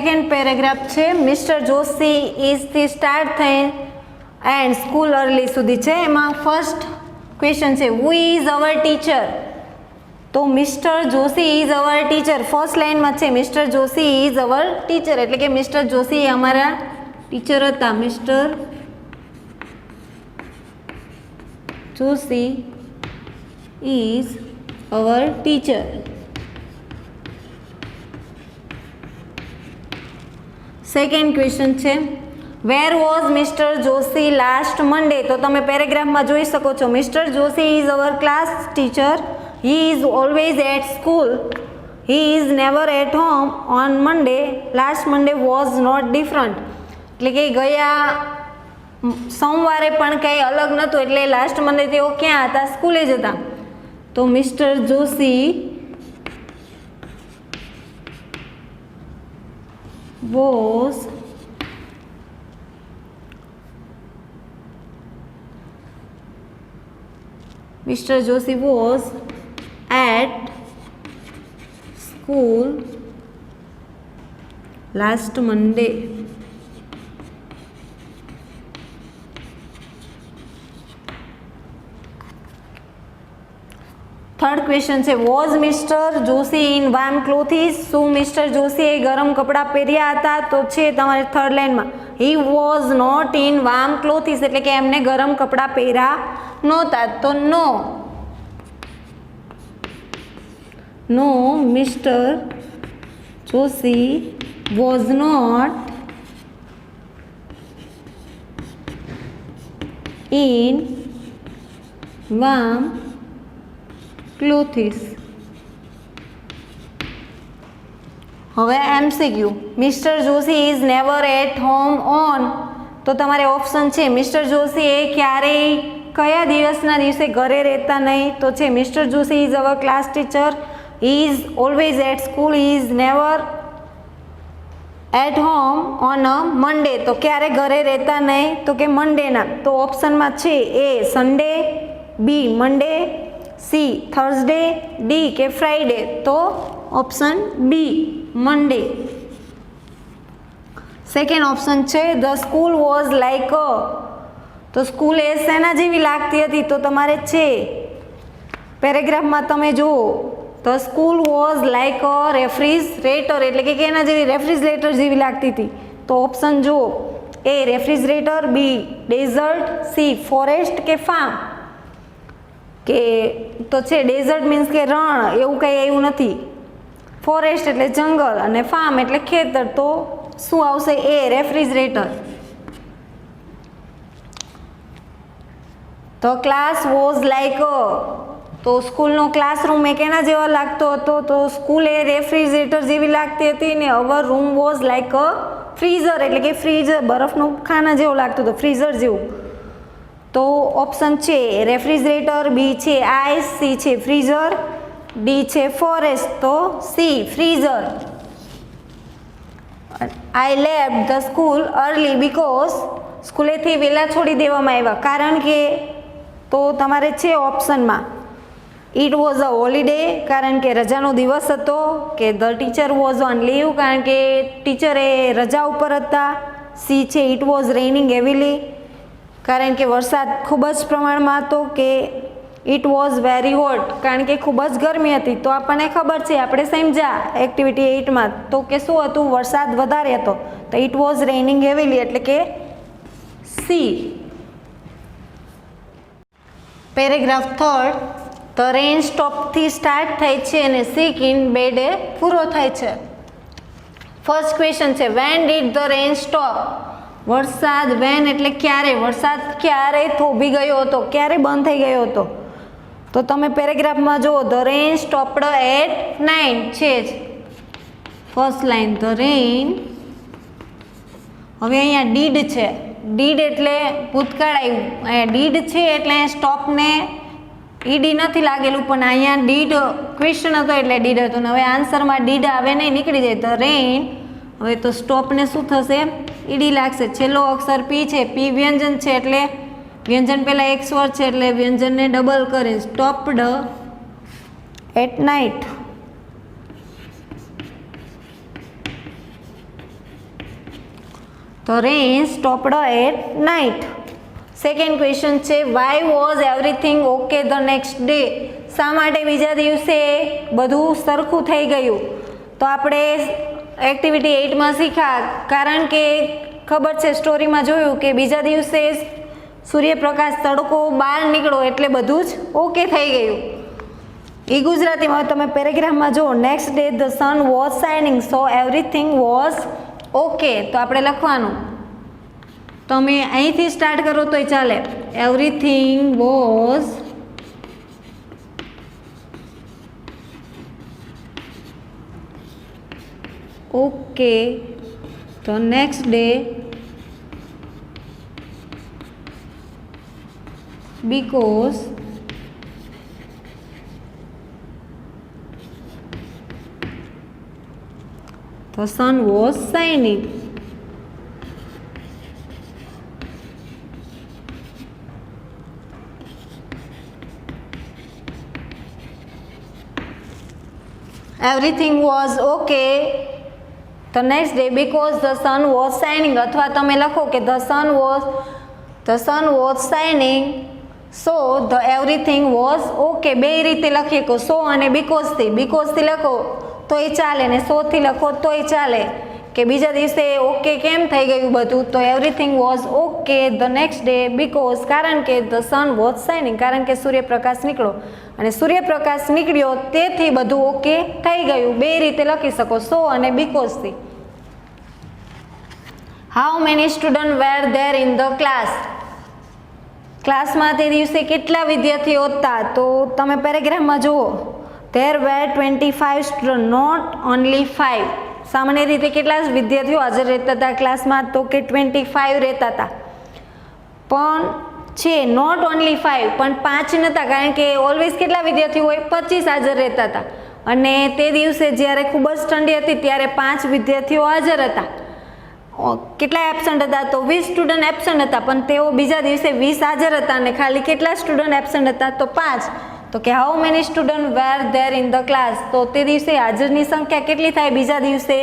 Second paragraph છે Mr Joshi ઇઝથી start થઈ એન્ડ સ્કૂલ અર્લી સુધી છે. એમાં ફર્સ્ટ ક્વેશ્ચન છે હુ ઇઝ અવર ટીચર. તો Mr Joshi is our teacher first લાઇનમાં છે Mr Joshi is our teacher એટલે કે મિસ્ટર જોશી અમારા ટીચર હતા. Mr Joshi is our teacher. Second question છે where was Mr Joshi last Monday. તો તમે પેરેગ્રાફમાં જોઈ શકો છો Mr Joshi is our class teacher. He is always at school. He is never at home on Monday. Last Monday was not different. એટલે કે ગયા સોમવારે પણ કંઈ અલગ નહોતું એટલે લાસ્ટ મંડે તેઓ ક્યાં હતા? સ્કૂલે જ હતા. તો Mr Joshi was Mr. Joshi was at school last Monday. Third question છે was Mr Joshi in warm clothes. શું મિસ્ટર જોશીએ ગરમ કપડાં પહેર્યા હતા? તો છે તમારે થર્ડ લાઇનમાં he was not in warm clothes એટલે કે એમને ગરમ કપડાં પહેર્યા નહોતા. તો no Mr Joshi was not in warm clothes. હવે MCQ Mr Joshi is never at home on. તો તમારે ઓપ્શન છે મિસ્ટર જોશી એ ક્યારેય કયા દિવસે ઘરે રહેતા નહીં? તો છે Mr Joshi is our class teacher. He is always at school. He is never at home on a Monday. તો ક્યારે ઘરે રહેતા નહીં? તો કે મંડેના. તો ઓપ્શનમાં છે એ સન્ડે, બી મંડે, સી થર્સડે, ડી કે ફ્રાઈડે. તો ઓપ્શન બી મંડે. સેકન્ડ ઓપ્શન છે the school was like a. તો સ્કૂલ એ શેના જેવી લાગતી હતી? તો તમારે છે પેરેગ્રાફમાં તમે જુઓ the school was like a refrigerator એટલે કે કેના જેવી? રેફ્રિજરેટર જેવી લાગતી હતી. તો ઓપ્શન જુઓ એ રેફ્રિજરેટર, બી ડેઝર્ટ, સી ફોરેસ્ટ કે ફાર્મ. કે તો છે ડેઝર્ટ મીન્સ કે રણ એવું કંઈ એવું નથી. ફોરેસ્ટ એટલે જંગલ અને ફાર્મ એટલે ખેતર. તો શું આવશે? A refrigerator. The class was like a. તો સ્કૂલનો ક્લાસરૂમ એ કેના જેવો લાગતો હતો? તો સ્કૂલ એ રેફ્રિજરેટર જેવી લાગતી હતી ને our room was like a freezer એટલે કે ફ્રીઝર બરફનું ખાના જેવું લાગતું હતું, ફ્રીઝર જેવું. તો ઓપ્શન છે રેફ્રિજરેટર, બી છે આઈસ, સી છે ફ્રીઝર, ડી છે ફોરેસ્ટ. તો C freezer. I left the school early because. સ્કૂલેથી વહેલા છોડી દેવામાં આવ્યા કારણ કે. તો તમારે છે ઓપ્શનમાં ઇટ વોઝ અ હોલિડે કારણ કે રજાનો દિવસ હતો, કે the teacher was on leave કારણ કે ટીચર એ રજા ઉપર હતા, સી છે ઇટ વોઝ રેઇનિંગ હેવીલી કારણ કે વરસાદ ખૂબ જ પ્રમાણમાં હતો, કે ઇટ વોઝ વેરી હોટ કારણ કે ખૂબ જ ગરમી હતી. તો આપણને ખબર છે આપણે સમજ્યા એક્ટિવિટી 8માં તો કે શું હતું? વરસાદ વધારે હતો. તો ઇટ વોઝ રેઇનિંગ હેવીલી એટલે કે C. Paragraph third the rain સ્ટોપથી સ્ટાર્ટ થાય છે અને સીક ઇન બેડે પૂરો થાય છે. ફર્સ્ટ ક્વેશ્ચન છે when did the rain stop. વરસાદ વેન એટલે ક્યારે, વરસાદ ક્યારે થોભી ગયો હતો, ક્યારે બંધ થઈ ગયો હતો? તો તમે પેરેગ્રાફમાં જુઓ ધ રેઇન સ્ટોપ્ડ એટ 9 છે જ ફર્સ્ટ લાઈન ધ રેઇન. હવે અહીંયા ડીડ છે, ડીડ એટલે ભૂતકાળ આવ્યું, અહીંયા ડીડ છે એટલે સ્ટોપને ઈડી નથી લાગેલું પણ અહીંયા ડીડ ક્વેશ્ચન હતો એટલે ડીડ હતું. હવે આન્સરમાં ડીડ આવે નહીં, નીકળી જાય ધ રેઇન. હવે તો સ્ટોપને શું થશે? ઈડી લાગશે. છેલ્લો અક્ષર પી છે, પી વ્યંજન છે એટલે વ્યંજન પહેલાં એક સ્વર છે એટલે વ્યંજનને ડબલ કરી stopped at night. The rain stopped at night. Second question છે why was everything okay the next day? શા માટે બીજા દિવસે બધું સરખું થઈ ગયું? તો આપણે એક્ટિવિટી 8માં શીખ્યા, કારણ કે ખબર છે સ્ટોરીમાં જોયું કે બીજા દિવસે સૂર્યપ્રકાશ તડકો બહાર નીકળ્યો એટલે બધું જ ઓકે થઈ ગયું. એ ગુજરાતીમાં તમે પેરેગ્રાફમાં જુઓ, next day the sun was shining so everything was okay. તો આપણે લખવાનું, તમે અહીંથી સ્ટાર્ટ કરો તોય ચાલે. Everything was okay the next day because the sun was shining. Everything was okay the next day because the sun was shining. અથવા તમે લખો કે the sun was shining so the everything was okay. બે રીતે લખીએ કે so અને because થી લખો તોય ચાલે ને so થી લખો તોય ચાલે, કે બીજા દિવસે ઓકે કેમ થઈ ગયું બધું? તો everything was okay the next day because, કારણ કે the sun was shining, કારણ કે સૂર્યપ્રકાશ નીકળ્યો અને સૂર્યપ્રકાશ નીકળ્યો તેથી બધું ઓકે થઈ ગયું. બે રીતે લખી શકો, so અને because થી. How many students were there in the class? ક્લાસમાં તે દિવસે કેટલા વિદ્યાર્થીઓ હતા? તો તમે પેરેગ્રાફમાં જુઓ, there were 25 students, not only 5. સામાન્ય રીતે કેટલા વિદ્યાર્થીઓ હાજર રહેતા હતા ક્લાસમાં? તો કે 25 રહેતા હતા, પણ છે નોટ ઓનલી 5, પણ 5 નહોતા, કારણ કે ઓલવેઝ કેટલા વિદ્યાર્થીઓ હોય? 25 હાજર રહેતા હતા. અને તે દિવસે જ્યારે ખૂબ જ ઠંડી હતી ત્યારે 5 વિદ્યાર્થીઓ હાજર હતા. કેટલા એબસન્ટ હતા? તો 20 સ્ટુડન્ટ એબસન્ટ હતા, પણ તેઓ બીજા દિવસે 20 હાજર હતા અને ખાલી કેટલા સ્ટુડન્ટ એબસન્ટ હતા? તો 5. તો કે how many student were there in the class? તો તે દિવસે હાજરની સંખ્યા કેટલી થાય બીજા દિવસે?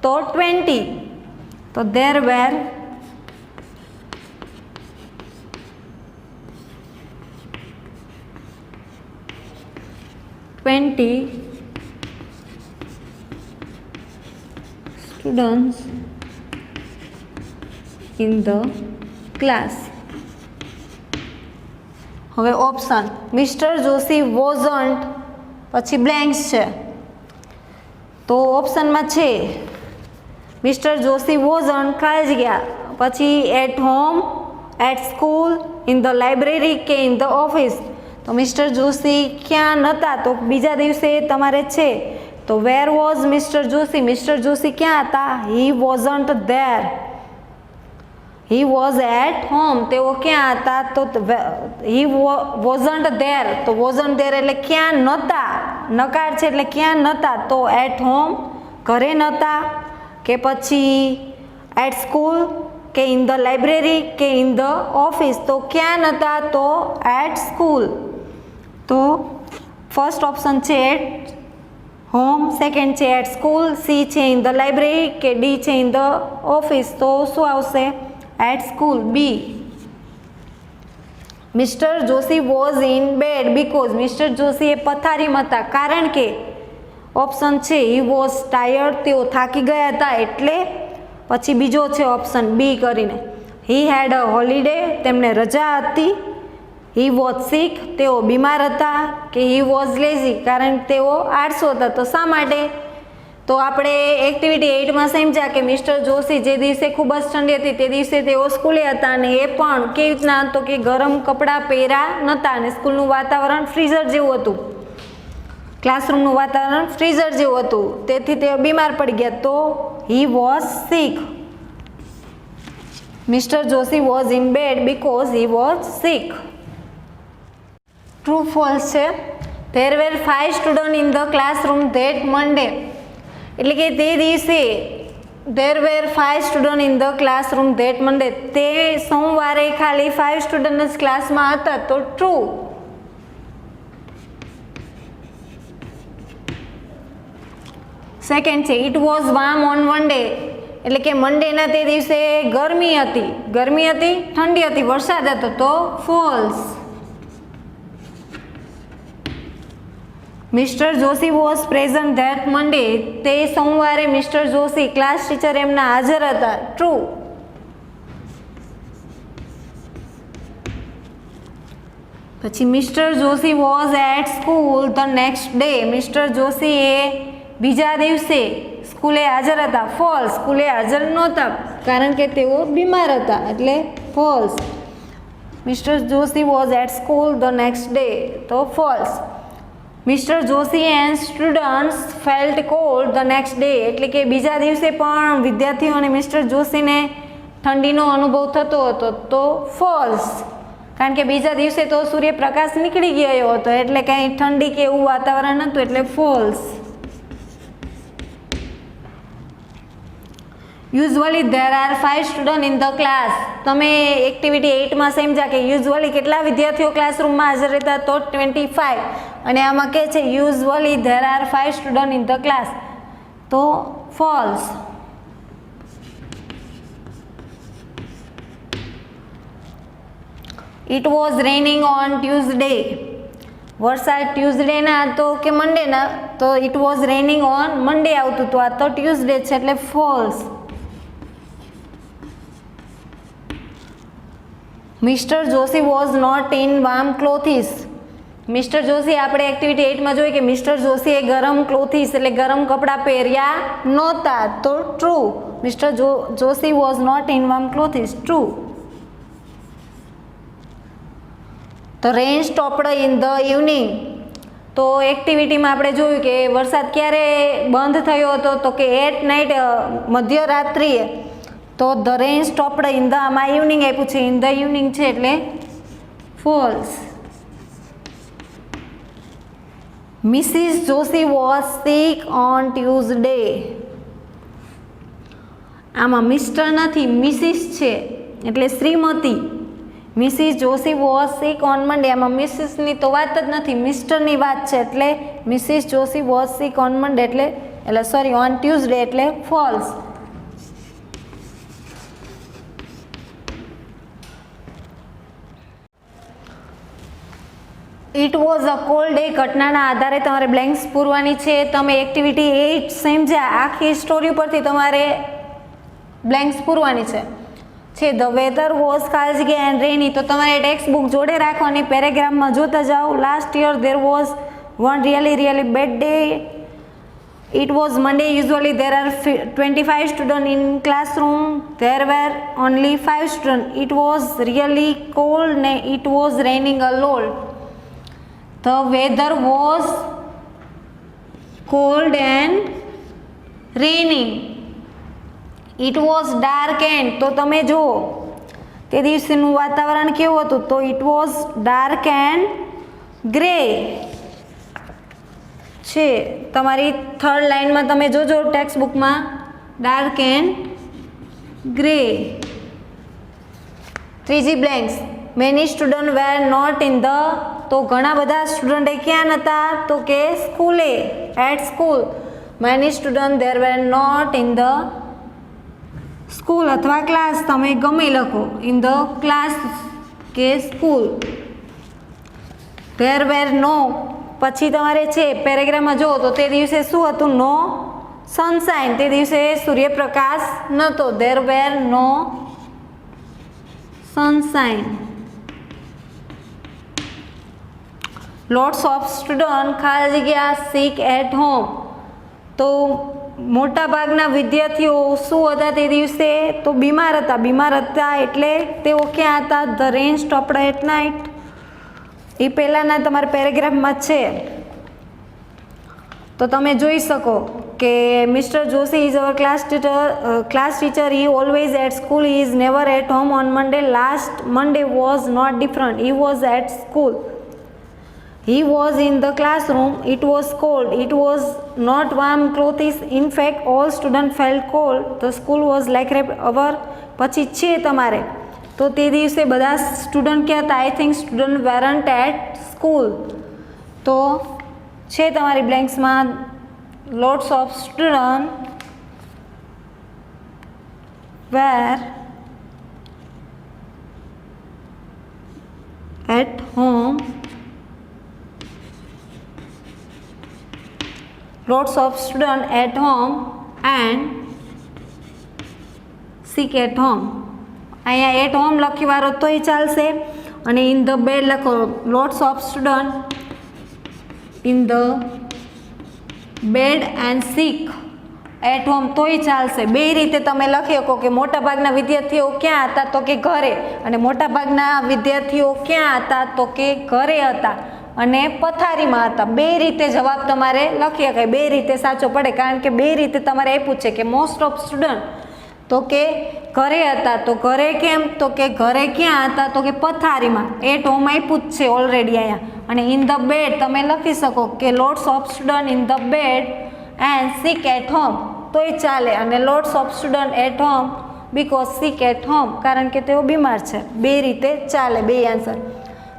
તો 20. તો there were 20 students in the class. હવે ઓપ્શન, મિસ્ટર જોશી વોઝન્ટ, પછી બ્લેન્ક્સ છે. તો ઓપ્શનમાં છે મિસ્ટર જોશી વોઝન્ટ, ખાલી જગ્યા, પછી at home, at school, in the library કે ઇન ધ ઓફિસ. તો મિસ્ટર જોશી ક્યાં નહોતા? તો બીજા દિવસે તમારે છે તો where was Mr Joshi? Mr Joshi ક્યાં હતા? He wasn't there. He was at home, તેઓ ક્યાં હતા? તો હી વોઝન્ટ ધેર. તો વોઝન્ટ ધેર એટલે ક્યાં નહોતા, નકાર છે એટલે ક્યાં નહોતા. તો એટ હોમ, ઘરે નહોતા, કે પછી એટ સ્કૂલ, કે ઇન ધ લાઇબ્રેરી, કે ઇન ધ ઓફિસ. તો ક્યાં નહોતા? તો એટ સ્કૂલ. તો ફર્સ્ટ ઓપ્શન છે એટ હોમ, સેકન્ડ છે એટ સ્કૂલ, સી છે ઇન ધ લાઇબ્રેરી, કે ડી છે ઇન ધ ઓફિસ. તો શું આવશે? At school, B. Mr Joshi was in bed because, Mr Joshi એ પથારીમાં હતા, કારણ કે ઓપ્શન છે હી વોઝ ટાયર્ડ, તેઓ થાકી ગયા હતા એટલે. પછી બીજો છે ઓપ્શન બી કરીને, હી હેડ અ હોલિડે, તેમને રજા હતી. હી વોઝ સિક, તેઓ બીમાર હતા. કે હી વોઝ લેઝી, કારણ તેઓ આળસુ હતા. તો શા માટે? તો આપણે એક્ટિવિટી 8માં સમજ્યા કે મિસ્ટર જોશી જે દિવસે ખૂબ જ ઠંડી હતી તે દિવસે તેઓ સ્કૂલે હતા, અને એ પણ કેવી રીતના? તો કે ગરમ કપડાં પહેર્યા નહોતા, અને સ્કૂલનું વાતાવરણ ફ્રીઝર જેવું હતું, ક્લાસરૂમનું વાતાવરણ ફ્રીઝર જેવું હતું, તેથી તેઓ બીમાર પડી ગયા. તો he was sick. Mr Joshi was in bed because he was sick. True false છે. There were 5 student in the classroom that Monday, એટલે કે તે દિવસે there were 5 student in the classroom that Monday, તે સોમવારે ખાલી 5 સ્ટુડન્ટ જ ક્લાસમાં હતા. તો ટ્રુ. સેકન્ડ છે it was warm on one day, એટલે કે મંડેના તે દિવસે ગરમી હતી, ઠંડી હતી, વરસાદ હતો, તો false. Mr Joshi was present that Monday, તે સોમવારે મિસ્ટર જોશી ક્લાસ ટીચર એમના હાજર હતા, ટ્રુ. પછી Mr Joshi was at school the next day, Mr Joshi એ બીજા દિવસે સ્કૂલે હાજર હતા, ફોલ્સ. સ્કૂલે હાજર નહોતા કારણ કે તેઓ બીમાર હતા, એટલે false. Mr Joshi was at school the next day, તો false. Mr Joshi and students felt cold the next day, એટલે કે બીજા દિવસે પણ વિદ્યાર્થીઓ અને મિસ્ટર જોશીને ઠંડીનો અનુભવ થતો હતો, તો ફોલ્સ. કારણ કે બીજા દિવસે તો સૂર્યપ્રકાશ નીકળી ગયો હતો, એટલે કંઈ ઠંડી કે એવું વાતાવરણ નહોતું, એટલે false. Usually there are 5 student in the class, તમે એક્ટિવિટી 8માં સમજ્યા કે યુઝ્યુઅલી કેટલા વિદ્યાર્થીઓ ક્લાસરૂમમાં હાજર રહેતા, તો 25. અને આમાં કહે છે usually there are 5 student in the class, તો false. It was raining on Tuesday, વરસાદ ટ્યુઝડેના હતો કે મંડેના, તો it was raining on Monday આવતું, તો આ તો ટ્યુઝડે છે, એટલે false. Mr Joshi was not in warm clothes, Mr Joshi આપણે એક્ટિવિટી 8માં જોઈએ કે મિસ્ટર જોશીએ ગરમ ક્લોથિસ એટલે ગરમ કપડાં પહેર્યા નહોતા, તો true. Mister Joshi was not in warm clothes, true. તો rain stopped in the evening, તો એક્ટિવિટીમાં આપણે જોયું કે વરસાદ ક્યારે બંધ થયો હતો, તો કે એટ નાઇટ, મધ્યરાત્રિએ. તો the rain stopped in the, આમાં ઇવનિંગ આપ્યું છે, ઇન ધ ઇવનિંગ છે, એટલે false. Mrs Joshi was sick on Tuesday, આમાં મિસ્ટર નથી, મિસિસ છે, એટલે શ્રીમતી. Mrs Joshi was sick on Monday, આમાં મિસિસની તો વાત જ નથી, મિસ્ટરની વાત છે, એટલે Mrs Joshi was sick on Monday, એટલે સોરી ઓન ટ્યુઝડે, એટલે false. It was a cold day, ઘટનાના આધારે તમારે બ્લેન્ક્સ પૂરવાની છે. તમે એક્ટિવિટી 8 સમજ્યા, આખી સ્ટોરી પરથી તમારે બ્લેન્ક્સ પૂરવાની છે. ધ વેધર વોઝ ખાલી જગ્યા એન્ડ રેની, તો તમારે ટેક્સ્ટ બુક જોડે રાખવાની, પેરેગ્રાફમાં જોતા જાઓ. Last year there was one really bad day, it was Monday, usually there are 25 student in classroom, there were only 5 student, it was really cold ને it was raining a lot. The weather was cold and raining, it was dark and, તો તમે જુઓ તે દિવસનું વાતાવરણ કેવું હતું, તો it was dark and grey છે. તમારી 3rd લાઇનમાં તમે જોજો ટેક્સ્ટ બુકમાં, ડાર્ક એન્ડ ગ્રે. ત્રીજી blanks, many student were not in the, તો ઘણા બધા સ્ટુડન્ટ ક્યાં નહોતા, તો કે સ્કૂલે, at school. Many student there were not in the school અથવા ક્લાસ, તમે ગમે લખો, ઇન ધ ક્લાસ કે સ્કૂલ. ધેર વેર નો, પછી તમારે છે પેરેગ્રાફમાં જુઓ તો તે દિવસે શું હતું, નો સનશાઇન, તે દિવસે સૂર્યપ્રકાશ નહોતો, there were no sunshine. Lots of student ખાલી જગ્યા સિક એટ હોમ, તો મોટા ભાગના વિદ્યાર્થીઓ શું હતા તે દિવસે, તો બીમાર હતા, એટલે તેઓ ક્યાં હતા, the rain stopped at night, એ પહેલાંના તમારા પેરેગ્રાફમાં છે. તો તમે જોઈ શકો કે Mr Joshi is our class teacher, he always at school, he is never at home on Monday, last Monday was not different, he was at school. He was in the classroom, it was cold, it was not warm clothes, in fact all students felt cold, the school was like our. પછી છે તમારે, તો તે દિવસે બધા student ક્યાં હતા, I think student weren't at school, તો છે તમારી બ્લેન્ક્સમાં lots of student were at home. Lots of students at home and sick at home. અહીંયા એટ હોમ લખી વાળો તોય ચાલશે અને ઇન ધ બેડ લખો lots of student in the bed and sick at home તોય ચાલશે. બે રીતે તમે લખી શકો કે મોટાભાગના વિદ્યાર્થીઓ ક્યાં હતા તો કે ઘરે, અને મોટાભાગના વિદ્યાર્થીઓ ક્યાં હતા તો કે ઘરે હતા અને પથારીમાં હતા. બે રીતે જવાબ તમારે લખી શકાય, બે રીતે સાચો પડે, કારણ કે બે રીતે તમારે આપ્યું છે કે મોસ્ટ ઓફ સ્ટુડન્ટ તો કે ઘરે હતા. તો ઘરે કેમ તો કે ઘરે ક્યાં હતા તો કે પથારીમાં. એટ હોમ આપ્યું જ છે ઓલરેડી અહીંયા. અને ઇન ધ બેડ તમે લખી શકો કે lots of student in the bed and sick at home તોય ચાલે, અને lots of student at home because sick at home કારણ કે તેઓ બીમાર છે. બે રીતે ચાલે, બે answer.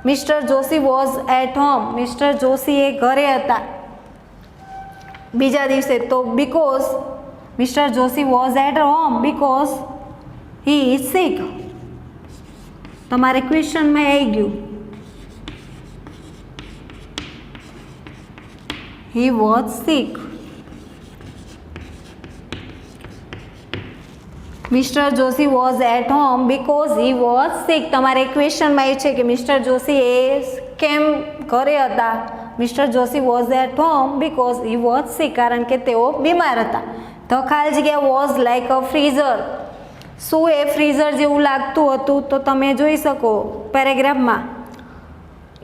Mr Joshi was at home, Mr Joshi એ ઘરે હતા બીજા દિવસે, તો because Mr Joshi was at home because he is sick. તમારે ક્વેશ્ચનમાં આવી ગયું, he was sick. Mr Joshi was at home because he was સિક. તમારે ક્વેશ્ચનમાં એ છે કે મિસ્ટર જોશી એ કેમ ઘરે હતા. Mr Joshi was at home because he was sick કારણ કે તેઓ બીમાર હતા. ધ ખાલી જગ્યા વોઝ લાઈક અ ફ્રીઝર. શું એ ફ્રીઝર જેવું લાગતું હતું તો તમે જોઈ શકો પેરેગ્રાફમાં.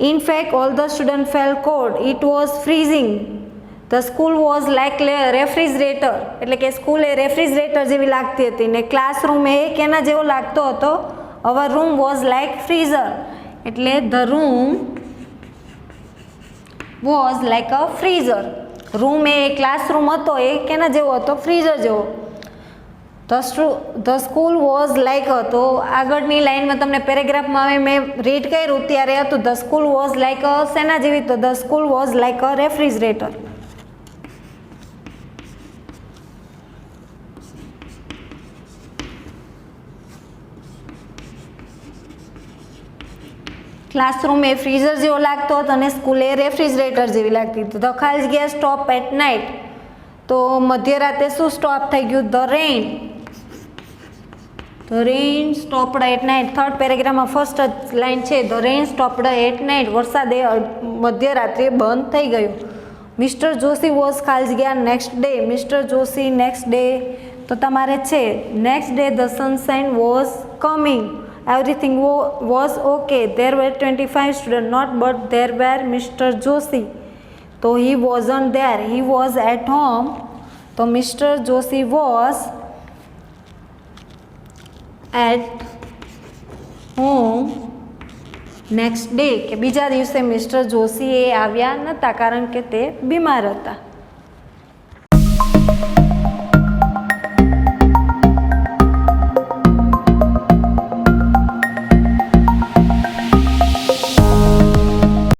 In fact all the student fell cold, it was freezing. The school was like refrigerator, એટલે કે સ્કૂલ એ રેફ્રિજરેટર જેવી લાગતી હતી, ને ક્લાસરૂમ એ કેના જેવો લાગતો હતો, અવર રૂમ વોઝ લાઈક ફ્રીઝર, એટલે the room was like a freezer. Room A classroom હતો એ કેના જેવો હતો, ફ્રીઝર જેવો. ધ સ્કૂલ વોઝ લાઈક, તો આગળની લાઈનમાં તમને પેરેગ્રાફમાં મેં રીડ કર્યું ત્યારે હતું ધ સ્કૂલ વોઝ લાઈક અ શેના જેવી, તો the school was like a refrigerator. Classroom A freezer જેવો લાગતો હતો અને સ્કૂલ એ રેફ્રિજરેટર જેવી લાગતી હતી. ધ ખાલી જગ્યા સ્ટોપ એટ નાઇટ, તો મધ્યરાતે શું સ્ટોપ થઈ ગયું, the rain. The rain stopped at night. Third પેરેગ્રાફમાં ફર્સ્ટ જ લાઇન છે, the rain stopped at night. વરસાદે મધ્યરાત્રે બંધ થઈ ગયો. મિસ્ટર જોશી વોઝ ખાલી જગ્યા next day. Mr Joshi next day, તો તમારે છે next day the sunshine was coming. Everything was okay. There were 25 students, not but there were Mr. Joshi. So he wasn't there. He was at home. So Mr. Joshi was at home next day. કે બીજા દિવસે mister Joshi એ આવ્યા નહોતા કારણ કે તે બીમાર હતા.